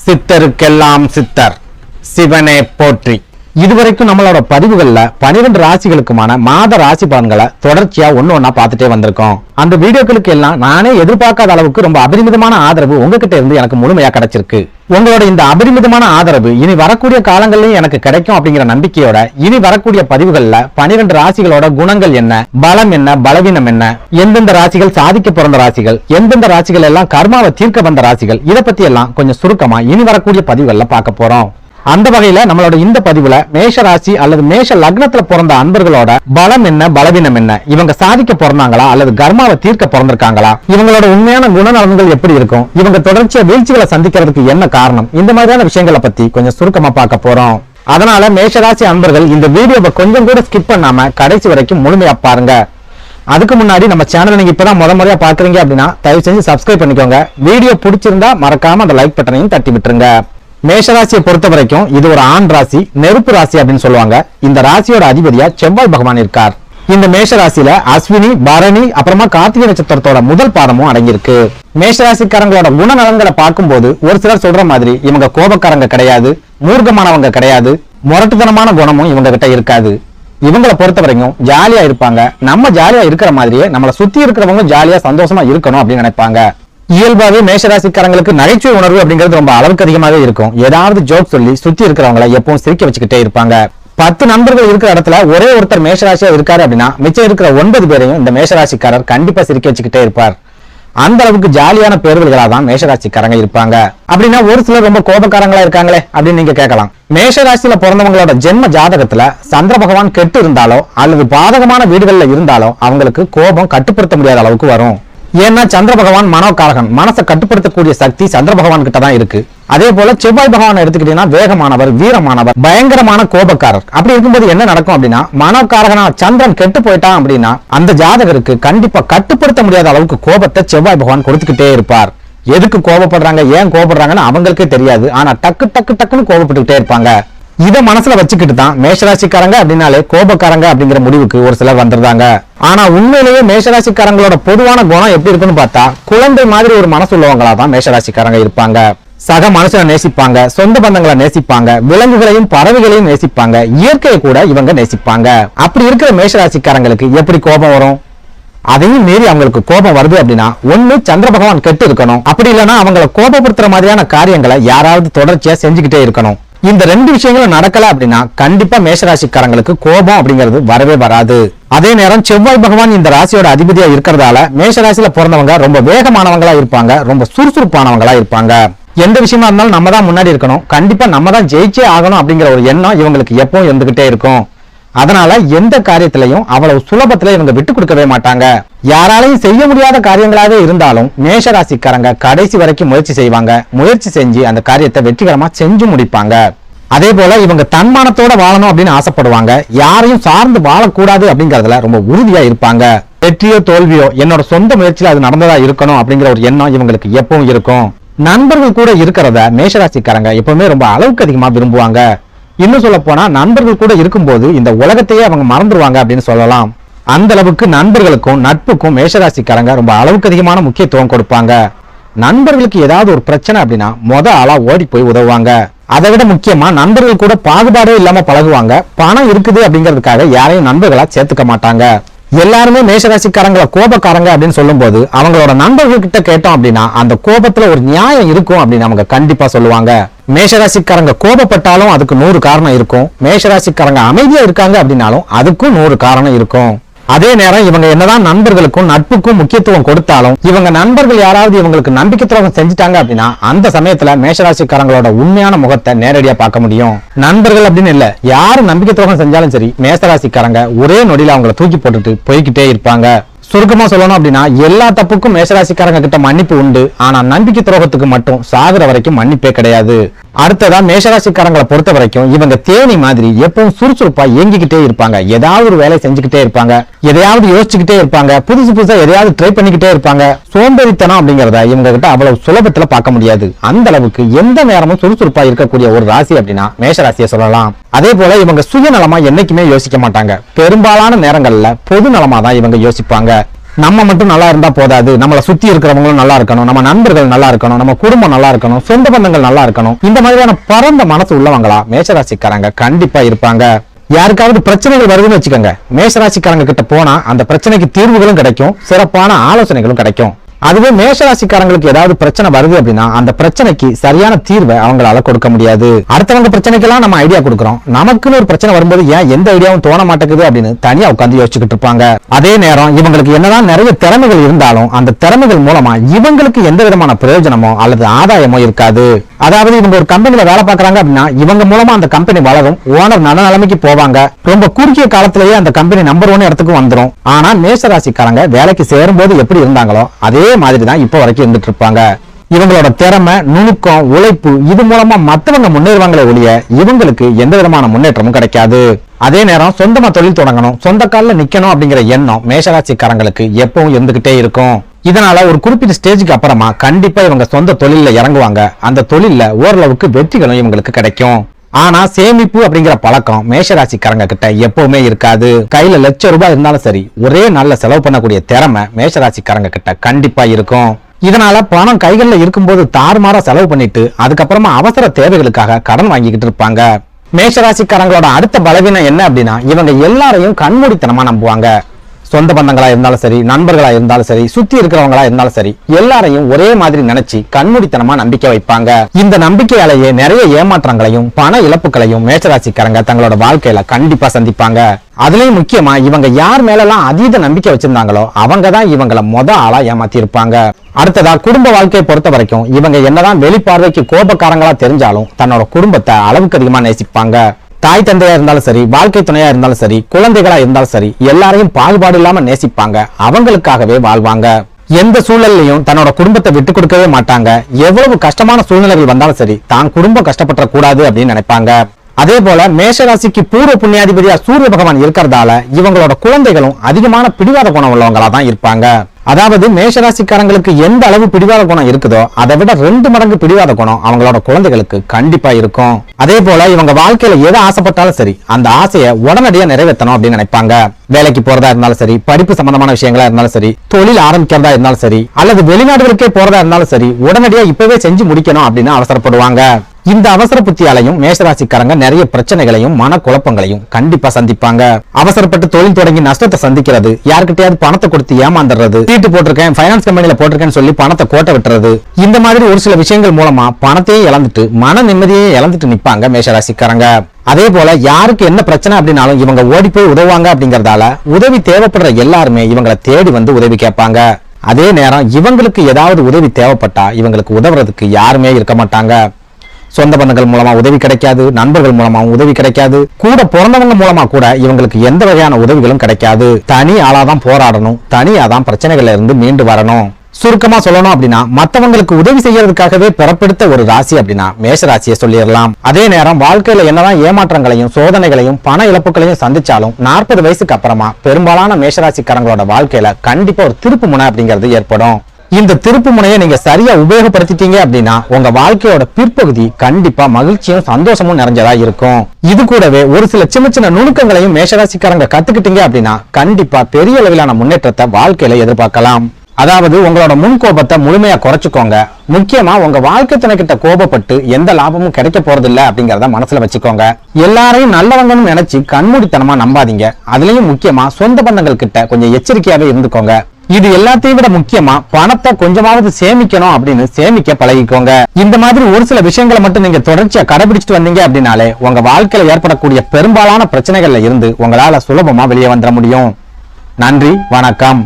சித்தருக்கெல்லாம் சித்தர் சிவனே போற்றி. இதுவரைக்கும் நம்மளோட பதிவுகள்ல 12 ராசிகளுக்குமான மாத ராசி பலன்களை தொடர்ச்சியா ஒண்ணா பார்த்துட்டே வந்திருக்கோம். அந்த வீடியோக்களுக்கு எல்லாம் நானே எதிர்பார்க்காத அளவுக்கு ரொம்ப அபரிமிதமான ஆதரவு உங்ககிட்ட இருந்து எனக்கு முழுமையா கிடைச்சிருக்கு. உங்களோட இந்த அபரிமிதமான ஆதரவு இனி வரக்கூடிய காலங்களிலும் எனக்கு கிடைக்கும் அப்படிங்கிற நம்பிக்கையோட இனி வரக்கூடிய பதிவுகள்ல 12 ராசிகளோட குணங்கள் என்ன, பலம் என்ன, பலவீனம் என்ன, எந்தெந்த ராசிகள் சாதிக்க பிறந்த ராசிகள், எந்தெந்த ராசிகள் எல்லாம் கர்மாவை தீர்க்க வந்த ராசிகள், இதை பத்தி எல்லாம் கொஞ்சம் சுருக்கமா இனி வரக்கூடிய பதிவுகள்ல பார்க்க போறோம். அந்த வகையில நம்மளோட இந்த பதிவுல மேஷ ராசி அல்லது மேஷ லக்னத்துல பிறந்த அன்பர்களோட பலம் என்ன, பலவீனம் என்ன, இவங்க சாதிக்க பிறந்தாங்களா அல்லது கர்மாவை தீர்க்க பிறந்திருக்காங்களா, இவங்களோட உண்மையான குணநலன்கள் எப்படி இருக்கும், இவங்க தொடர்ச்சியா வீழ்ச்சிகளை சந்திக்கிறதுக்கு என்ன காரணம், இந்த மாதிரியான விஷயங்களை பத்தி கொஞ்சம் சுருக்கமா பார்க்க போறோம். அதனால மேஷராசி அன்பர்கள் இந்த வீடியோவை கொஞ்சம் கூட ஸ்கிப் பண்ணாம கடைசி வரைக்கும் முழுமையா பாருங்க. அதுக்கு முன்னாடி நம்ம சேனல் நீங்க இப்பதான் முறையா பாக்குறீங்க அப்படின்னா தயவு செஞ்சு சப்ஸ்கிரைப் பண்ணிக்கோங்க. வீடியோ பிடிச்சிருந்தா மறக்காம அந்த லைக் பட்டனையும் தட்டி விட்டுருங்க. மேஷராசியை பொறுத்த வரைக்கும் இது ஒரு ஆண் ராசி, நெருப்பு ராசி அப்படின்னு சொல்லுவாங்க. இந்த ராசியோட அதிபதியா செவ்வாய் பகவான் இருக்கார். இந்த மேஷராசியில அஸ்வினி, பரணி, அப்புறமா கார்த்திகை நட்சத்திரத்தோட முதல் பாதமும் அடங்கியிருக்கு. மேஷராசிக்காரங்களோட குணநலன்களை பார்க்கும்போது ஒரு சிலர் சொல்ற மாதிரி இவங்க கோபக்காரங்க கிடையாது, மூர்க்கமானவங்க கிடையாது, முரட்டுத்தனமான குணமும் இவங்க கிட்ட இருக்காது. இவங்களை பொறுத்த வரைக்கும் ஜாலியா இருப்பாங்க. நம்ம ஜாலியா இருக்கிற மாதிரியே நம்மளை சுத்தி இருக்கிறவங்க ஜாலியா சந்தோஷமா இருக்கணும் அப்படின்னு நினைப்பாங்க. இயல்பாவே மேஷராசிக்காரங்களுக்கு நகைச்சுவை உணர்வு அப்படிங்கிறது ரொம்ப அளவுக்கு அதிகமாவே இருக்கும். ஏதாவது ஜோக் சொல்லி சுத்தி இருக்கிறவங்களை எப்பவும் சிரிக்க வச்சுக்கிட்டே இருப்பாங்க. 10 நண்பர்கள் இருக்கிற இடத்துல ஒரே ஒருத்தர் மேஷராசியா இருக்காரு அப்படின்னா மிச்சம் இருக்கிற 9 பேரையும் இந்த மேஷராசிக்காரர் கண்டிப்பா சிரிக்க வச்சுக்கிட்டே இருப்பார். அந்த அளவுக்கு ஜாலியான பேர்களா தான் மேஷராசிக்காரங்க இருப்பாங்க. அப்படின்னா ஒரு சிலர் ரொம்ப கோபக்காரங்களா இருக்காங்களே அப்படின்னு நீங்க கேட்கலாம். மேஷராசியில பிறந்தவங்களோட ஜென்ம ஜாதகத்துல சந்திர பகவான் கெட்டு இருந்தாலோ அல்லது பாதகமான வீடுகள்ல இருந்தாலோ அவங்களுக்கு கோபம் கட்டுப்படுத்த முடியாத அளவுக்கு வரும். ஏன்னா சந்திர பகவான் மனோகாரகன், மனசை கட்டுப்படுத்தக்கூடிய சக்தி சந்திர பகவான் கிட்ட தான் இருக்கு. அதே போல செவ்வாய் பகவான் எடுத்துக்கிட்டீங்கன்னா வேகமானவர், வீரமானவர், பயங்கரமான கோபக்காரர். அப்படி இருக்கும்போது என்ன நடக்கும் அப்படின்னா மனோகாரகனா சந்திரன் கெட்டு போயிட்டான் அப்படின்னா அந்த ஜாதகருக்கு கண்டிப்பா கட்டுப்படுத்த முடியாத அளவுக்கு கோபத்தை செவ்வாய் பகவான் கொடுத்துக்கிட்டே இருப்பார். எதுக்கு கோபப்படுறாங்க, ஏன் கோபப்படுறாங்கன்னு அவங்களுக்கே தெரியாது. ஆனா டக்குன்னு கோபப்பட்டுக்கிட்டே இருப்பாங்க. இத மனசுல வச்சுக்கிட்டு தான் மேஷராசிக்காரங்க அப்படின்னாலே கோபக்காரங்க அப்படிங்கிற முடிவுக்கு ஒரு சிலர் வந்துருந்தாங்க. ஆனா உண்மையிலேயே மேஷராசிக்காரங்களோட பொதுவான குணம் எப்படி இருக்குன்னு பார்த்தா குழந்தை மாதிரி ஒரு மனசு உள்ளவங்களா தான் மேஷராசிக்காரங்க இருப்பாங்க. சக மனுஷனை நேசிப்பாங்க, சொந்த பந்தங்களை நேசிப்பாங்க, விலங்குகளையும் பறவைகளையும் நேசிப்பாங்க, இயற்கையை கூட இவங்க நேசிப்பாங்க. அப்படி இருக்கிற மேஷராசிக்காரங்களுக்கு எப்படி கோபம் வரும்? அதையும் மீறி அவங்களுக்கு கோபம் வருது அப்படின்னா ஒண்ணு சந்திர பகவான் கெட்டு இருக்கணும், அப்படி இல்லைன்னா அவங்களை கோபப்படுத்துற மாதிரியான காரியங்களை யாராவது தொடர்ச்சியா செஞ்சுக்கிட்டே இருக்கணும். இந்த 2 விஷயங்களும் நடக்கல அப்படின்னா கண்டிப்பா மேஷராசிக்காரங்களுக்கு கோபம் அப்படிங்கிறது வரவே வராது. அதே நேரம் செவ்வாய் பகவான் இந்த ராசியோட அதிபதியா இருக்கிறதால மேஷராசியில பிறந்தவங்க ரொம்ப வேகமானவங்களா இருப்பாங்க, ரொம்ப சுறுசுறுப்பானவங்களா இருப்பாங்க. எந்த விஷயமா இருந்தாலும் நம்ம தான் முன்னாடி இருக்கணும், கண்டிப்பா நம்ம தான் ஜெயிச்சே ஆகணும் அப்படிங்கிற ஒரு எண்ணம் இவங்களுக்கு எப்பவும் இருந்துகிட்டே இருக்கும். அதனால எந்த காரியத்திலையும் அவ்வளவு சுலபத்துல இவங்க விட்டு கொடுக்கவே மாட்டாங்க. யாராலையும் செய்ய முடியாத காரியங்களாவே இருந்தாலும் மேஷராசிக்காரங்க கடைசி வரைக்கும் முயற்சி செய்வாங்க. முயற்சி செஞ்சு அந்த காரியத்தை வெற்றிகரமா செஞ்சு முடிப்பாங்க. அதே போல இவங்க தன்மானத்தோட வாழணும் அப்படின்னு ஆசைப்படுவாங்க. யாரையும் சார்ந்து வாழக்கூடாது அப்படிங்கறதுல ரொம்ப உறுதியா இருப்பாங்க. வெற்றியோ தோல்வியோ என்னோட சொந்த முயற்சியில அது நடந்ததா இருக்கணும் அப்படிங்கிற ஒரு எண்ணம் இவங்களுக்கு எப்பவும் இருக்கும். நண்பர்கள் கூட இருக்கிறத மேஷராசிக்காரங்க எப்பவுமே ரொம்ப அளவுக்கு அதிகமா விரும்புவாங்க. இன்னும் சொல்ல போனா நண்பர்கள் கூட இருக்கும்போது இந்த உலகத்தையே அவங்க மறந்துடுவாங்க அப்படின்னு சொல்லலாம். அந்த அளவுக்கு நண்பர்களுக்கும் நட்புக்கும் மேஷராசிக்காரங்க ரொம்ப அளவுக்கு அதிகமான முக்கியத்துவம் கொடுப்பாங்க. நண்பர்களுக்கு ஏதாவது ஒரு பிரச்சனை அப்படின்னா ஆளா ஓடி போய் உதவுவாங்க. அதை விட முக்கியமா நண்பர்கள் கூட பாகுபாடே இல்லாம பழகுவாங்க. பணம் இருக்குது அப்படிங்கிறதுக்காக யாரையும் நண்பர்களா சேர்த்துக்க மாட்டாங்க. எல்லாருமே மேஷராசிக்காரங்களை கோபக்காரங்க அப்படின்னு சொல்லும் போது அவங்களோட நண்பர்கள் கிட்ட கேட்டோம் அப்படின்னா அந்த கோபத்துல ஒரு நியாயம் இருக்கும் அப்படின்னு அவங்க கண்டிப்பா சொல்லுவாங்க. மேஷராசிக்காரங்க கோபப்பட்டாலும் அதுக்கு 100 காரணம் இருக்கும். மேஷராசிக்காரங்க அமைதியா இருக்காங்க அப்படின்னாலும் அதுக்கும் 100 காரணம் இருக்கும். அதே நேரம் இவங்க என்னதான் நண்பர்களுக்கும் நட்புக்கும் முக்கியத்துவம் கொடுத்தாலும் இவங்க நண்பர்கள் யாராவது இவங்களுக்கு நம்பிக்கை துரோகம் செஞ்சுட்டாங்க அப்படின்னா அந்த சமயத்துல மேஷராசிக்காரங்களோட உண்மையான முகத்தை நேரடியா பார்க்க முடியும். நண்பர்கள் அப்படின்னு இல்ல, யாரு நம்பிக்கை துரோகம் செஞ்சாலும் சரி மேஷராசிக்காரங்க ஒரே நொடியில அவங்களை தூக்கி போட்டுட்டு போய்கிட்டே இருப்பாங்க. சுருக்கமா சொல்லணும் அப்படின்னா எல்லா தப்புக்கும் மேஷராசிக்காரங்க கிட்ட மன்னிப்பு உண்டு. ஆனா நம்பிக்கை துரோகத்துக்கு மட்டும் சாகுற வரைக்கும் மன்னிப்பே கிடையாது. அடுத்ததா மேஷராசிக்காரங்களை பொறுத்த வரைக்கும் இவங்க தேனி மாதிரி எப்பவும் சுறுசுறுப்பா இயங்கிக்கிட்டே இருப்பாங்க. ஏதாவது ஒரு வேலை செஞ்சுக்கிட்டே இருப்பாங்க, எதையாவது யோசிச்சுக்கிட்டே இருப்பாங்க, புதுசா எதையாவது ட்ரை பண்ணிக்கிட்டே இருப்பாங்க. சோம்பேறித்தனம் அப்படிங்கறத இவங்க கிட்ட அவ்வளவு சுலபத்துல பார்க்க முடியாது. அந்த அளவுக்கு எந்த நேரமும் சுறுசுறுப்பா இருக்கக்கூடிய ஒரு ராசி அப்படின்னா மேஷராசியை சொல்லலாம். அதே போல இவங்க சுயநலமா என்னைக்குமே யோசிக்க மாட்டாங்க. பெரும்பாலான நேரங்கள்ல பொது நலமா தான் இவங்க யோசிப்பாங்க. நம்ம மட்டும் நல்லா இருந்தா போதாது, நம்மளை சுத்தி இருக்கிறவங்களும் நல்லா இருக்கணும், நம்ம நண்பர்கள் நல்லா இருக்கணும், நம்ம குடும்பம் நல்லா இருக்கணும், சொந்த பந்தங்கள் நல்லா இருக்கணும். இந்த மாதிரியான பரந்த மனசு உள்ளவங்களா மேஷராசிக்காரங்க கண்டிப்பா இருப்பாங்க. யாருக்காவது பிரச்சனைகள் வருதுன்னு வச்சுக்கோங்க, மேஷராசிக்காரங்க கிட்ட போனா அந்த பிரச்சனைக்கு தீர்வுகளும் கிடைக்கும், சிறப்பான ஆலோசனைகளும் கிடைக்கும். அதுவே மேஷராசிக்காரங்களுக்கு ஏதாவது பிரச்சனை வருது அப்படின்னா அந்த பிரச்சனைக்கு சரியான தீர்வை அவங்களால கொடுக்க முடியாது. அடுத்தவங்க பிரச்சனைக்கெல்லாம் நம்ம ஐடியா கொடுக்கிறோம், நமக்குன்னு ஒரு பிரச்சனை வரும்போது ஏன் எந்த ஐடியாவும் தோண மாட்டேங்குது அப்படின்னு தனியா உட்காந்து யோசிச்சுக்கிட்டு இருப்பாங்க. அதே நேரம் இவங்களுக்கு என்னதான் நிறைய திறமைகள் இருந்தாலும் அந்த திறமைகள் மூலமா இவங்களுக்கு எந்த விதமான பிரயோஜனமோ அல்லது ஆதாயமோ இருக்காது. அதாவது இவங்க ஒரு கம்பெனில வேலை பார்க்கறாங்க அப்படின்னா இவங்க மூலமா அந்த கம்பெனி வளரும், ஓனர் நல்ல நிலைமைக்கு போவாங்க, ரொம்ப குறுகிய காலத்திலேயே அந்த கம்பெனி நம்பர் 1 இடத்துக்கு வந்துடும். ஆனா மேஷராசிக்காரங்க வேலைக்கு சேரும்போது எப்படி இருந்தாங்களோ அதே மாதிரிதான் இப்ப வரைக்கும் இருந்துட்டு இருப்பாங்க. இவங்களோட திறமை, நுணுக்கம், உழைப்பு இது மூலமா மத்தவங்க முன்னேறுவாங்களே ஒழிய இவங்களுக்கு எந்த விதமான முன்னேற்றமும் கிடைக்காது. அதே நேரம் சொந்தமா தொழில் தொடங்கணும், சொந்த கால்ல நிக்கணும் அப்படிங்கிற எண்ணம் மேஷராசிக்காரங்களுக்கு எப்பவும் இருந்துகிட்டே இருக்கும். இதனால ஒரு குறிப்பிட்ட ஸ்டேஜுக்கு அப்புறமா கண்டிப்பா இவங்க சொந்த தொழில இறங்குவாங்க. அந்த தொழில்ல ஓரளவுக்கு வெற்றிகளும் இவங்களுக்கு கிடைக்கும். ஆனா சேமிப்பு அப்படிங்கிற பழக்கம் மேஷராசிக்காரங்க கிட்ட எப்பவுமே இருக்காது. கையில லட்சம் ரூபாய் இருந்தாலும் சரி, ஒரே நாள்ல செலவு பண்ணக்கூடிய திறமை மேஷராசிக்காரங்க கிட்ட கண்டிப்பா இருக்கும். இதனால பணம் கைகள்ல இருக்கும்போது தாறுமாறா செலவு பண்ணிட்டு அதுக்கப்புறமா அவசர தேவைகளுக்காக கடன் வாங்கிக்கிட்டு இருப்பாங்க. மேஷராசிக்காரங்களோட அடுத்த பலவீனம் என்ன அப்படின்னா இவங்க எல்லாரையும் கண்மூடித்தனமா நம்புவாங்க. சொந்த பந்தங்களா இருந்தாலும் சரி, நண்பர்களா இருந்தாலும் சரி, சுத்தி இருக்கிறவங்களா இருந்தாலும் சரி, எல்லாரையும் ஒரே மாதிரி நினைச்சு கண்மூடித்தனமா நம்பிக்கை வைப்பாங்க. இந்த நம்பிக்கையாலேயே நிறைய ஏமாற்றங்களையும் பண இழப்புகளையும் மேஷராசிக்காரங்க தங்களோட வாழ்க்கையில கண்டிப்பா சந்திப்பாங்க. அதுலயும் முக்கியமா இவங்க யார் மேலெல்லாம் அதீத நம்பிக்கை வச்சிருந்தாங்களோ அவங்கதான் இவங்கள ஆளா ஏமாத்தி இருப்பாங்க. அடுத்ததா குடும்ப வாழ்க்கையை பொறுத்த வரைக்கும் இவங்க என்னதான் வெளிப்பார்வைக்கு கோபக்காரங்களா தெரிஞ்சாலும் தன்னோட குடும்பத்தை அளவுக்கு அதிகமா நேசிப்பாங்க. தாய் தந்தையா இருந்தாலும் சரி, வாழ்க்கை துணையா இருந்தாலும் சரி, குழந்தைகளா இருந்தாலும் சரி, எல்லாரையும் பாகுபாடு இல்லாம நேசிப்பாங்க, அவங்களுக்காகவே வாழ்வாங்க. எந்த சூழல்லையும் தன்னோட குடும்பத்தை விட்டு கொடுக்கவே மாட்டாங்க. எவ்வளவு கஷ்டமான சூழ்நிலைகள் வந்தாலும் சரி, தான் குடும்பம் கஷ்டப்பட கூடாது அப்படின்னு நினைப்பாங்க. அதே போல மேஷராசிக்கு பூர்வ புண்ணியாதிபதியா சூரிய பகவான் இருக்கிறதால இவங்களோட குழந்தைகளும் அதிகமான பிடிவாத குணம் உள்ளவங்களா தான் இருப்பாங்க. அதாவது மேஷராசிக்காரங்களுக்கு எந்த அளவு பிடிவாத குணம் இருக்குதோ அதை விட 2 மடங்கு பிடிவாத குணம் அவங்களோட குழந்தைகளுக்கு கண்டிப்பா இருக்கும். அதே போல இவங்க வாழ்க்கையில எதை ஆசைப்பட்டாலும் சரி அந்த ஆசையை உடனடியா நிறைவேற்றணும் அப்படின்னு நினைப்பாங்க. வேலைக்கு போறதா இருந்தாலும் சரி, படிப்பு சம்பந்தமான விஷயங்களா இருந்தாலும் சரி, தொழில் ஆரம்பிக்கிறதா இருந்தாலும் சரி, அல்லது வெளிநாடுகளுக்கே போறதா இருந்தாலும் சரி, உடனடியா இப்பவே செஞ்சு முடிக்கணும் அப்படின்னு அவசரப்படுவாங்க. இந்த அவசர புத்தியாலையும் மேஷராசிக்காரங்க நிறைய பிரச்சனைகளையும் மன குழப்பங்களையும் கண்டிப்பா சந்திப்பாங்க. அவசரப்பட்டு தொழில் தொடங்கி நஷ்டத்தை சந்திக்கிறது, யாருக்கிட்டையாவது பணத்தை கொடுத்து ஏமாந்துறது, சீட்டு போட்டிருக்கேன், பைனான்ஸ் கம்பெனில போட்டிருக்கேன்னு சொல்லி பணத்தை கோட்டை விட்டுறது, இந்த மாதிரி ஒரு சில விஷயங்கள் மூலமா பணத்தையே இழந்துட்டு மன நிம்மதியை இழந்துட்டு நிப்பாங்க மேஷராசிக்காரங்க. அதே போல யாருக்கு என்ன பிரச்சனை அப்படின்னாலும் இவங்க ஓடி போய் உதவுவாங்க அப்படிங்கறதால உதவி தேவைப்படுற எல்லாருமே இவங்களை தேடி வந்து உதவி கேட்பாங்க. அதே நேரம் இவங்களுக்கு ஏதாவது உதவி தேவைப்பட்டா இவங்களுக்கு உதவுறதுக்கு யாருமே இருக்க மாட்டாங்க. சொந்த பந்தங்கள் மூலமா உதவி கிடைக்காது, நண்பர்கள் மூலமா உதவி கிடைக்காது, கூட பிறந்தவங்க மூலமா கூட இவங்களுக்கு எந்த வகையான உதவிகளும் கிடைக்காது. தனி ஆளாதான் போராடணும், தனியாதான் பிரச்சனைகள்ல இருந்து மீண்டு வரணும். சுருக்கமா சொல்லணும் அப்படின்னா மத்தவங்களுக்கு உதவி செய்யறதுக்காகவே பிறப்பெடுத்த ஒரு ராசி அப்படின்னா மேஷராசியை சொல்லிடலாம். அதே நேரம் வாழ்க்கையில என்னதான் ஏமாற்றங்களையும் சோதனைகளையும் பண இழப்புகளையும் சந்திச்சாலும் 40 வயசுக்கு அப்புறமா பெரும்பாலான மேஷராசிக்காரங்களோட வாழ்க்கையில கண்டிப்பா ஒரு திருப்பு முனை அப்படிங்கிறது ஏற்படும். இந்த திருப்பு முனையை நீங்க சரியா உபயோகப்படுத்திட்டீங்க அப்படின்னா உங்க வாழ்க்கையோட பிற்பகுதி கண்டிப்பா மகிழ்ச்சியும் சந்தோஷமும் நிறைஞ்சதா இருக்கும். இது கூடவே ஒரு சில சின்ன சின்ன நுணுக்கங்களையும் மேஷராசிக்காரங்க கத்துக்கிட்டீங்க அப்படின்னா கண்டிப்பா பெரிய அளவிலான முன்னேற்றத்தை வாழ்க்கையில எதிர்பார்க்கலாம். அதாவது உங்களோட முன் கோபத்தை முழுமையா குறைச்சுக்கோங்க. முக்கியமா உங்க வாழ்க்கை துணை கிட்ட கோபப்பட்டு எந்த லாபமும் கிடைக்க போறது இல்ல அப்படிங்கறத மனசுல வச்சுக்கோங்க. எல்லாரையும் நல்லவங்கன்னு நினைச்சு கண்மூடித்தனமா நம்பாதீங்க. அதுலயும் முக்கியமா சொந்த பந்தங்கள் கிட்ட கொஞ்சம் எச்சரிக்கையாவே இருந்துக்கோங்க. இது எல்லாத்தையும் விட முக்கியமா பணத்தை கொஞ்சமாவது சேமிக்கணும் அப்படின்னு சேமிக்க பழகிக்கோங்க. இந்த மாதிரி ஒரு சில விஷயங்களை மட்டும் நீங்க தொடர்ச்சியா கடைபிடிச்சிட்டு வந்தீங்க அப்படின்னாலே உங்க வாழ்க்கையில ஏற்படக்கூடிய பெரும்பாலான பிரச்சனைகள்ல இருந்து உங்களால சுலபமா வெளியே வந்துட முடியும். நன்றி, வணக்கம்.